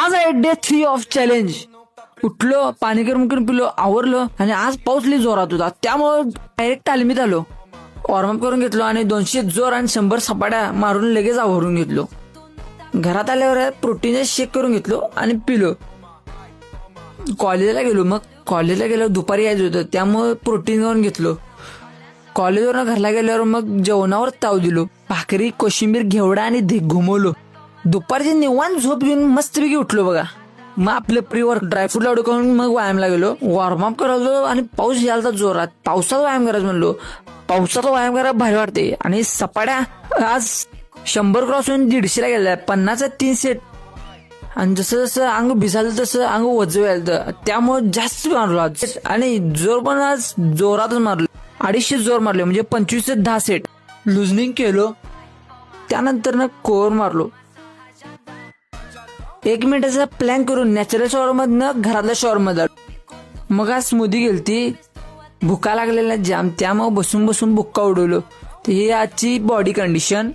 आज आहे day 3 of challenge. उठलो, पाणी गरम पिलो, आवरलो आणि आज पाऊस लई जोरात होता त्यामुळे डायरेक्ट तालमीत आलो. वॉर्मअप करून घेतलो आणि 200 जोर आणि 100 सपाट्या मारून लगेच आवरून घेतलो. घरात आल्यावर प्रोटीन शेक करून घेतलो आणि पिलो. कॉलेजला गेलो. मग कॉलेजला गेल्यावर दुपारी यायचं होतं त्यामुळे प्रोटीन घेऊन घेतलो. कॉलेजवरून घरला गेल्यावर मग जेवणावर ताव दिलो. भाकरी, कोशिंबीर, घेवडा आणि घुमवलो. दुपारची निवांत झोप घेऊन मस्तपैकी उठलो बघा. मग आपलं प्रीवर्क ड्रायफ्रूट लाडू करून मग व्यायामला गेलो. वॉर्मअप करायलो आणि पाऊस यायला जोरात. पावसाचा व्यायाम करायचं म्हणलो. पावसाचा व्यायाम करायला भारी वाटते. आणि सपाट्या आज 100 क्रॉस होऊन 150ला गेल्या. 50 3 सेट. आणि जसं जसं अंग भिजालं तसं अंग वजव यायचं त्यामुळे जास्त मारलो आज. आणि जोर पण आज जोरातच मारलो. 250 जोर मारले म्हणजे 25 ते 10 सेट. लुजनिंग केलो. त्यानंतर ना कोर मारलो. 1 मिनिटाचा प्लॅन करून नॅचरल शॉवर मधनं घरातल्या शॉवर मध्ये. मग आज स्मूदी गेलती. भुका लागलेला जाम त्यामुळे बसून बसून भुक्का उडवलो. ही आजची बॉडी कंडिशन.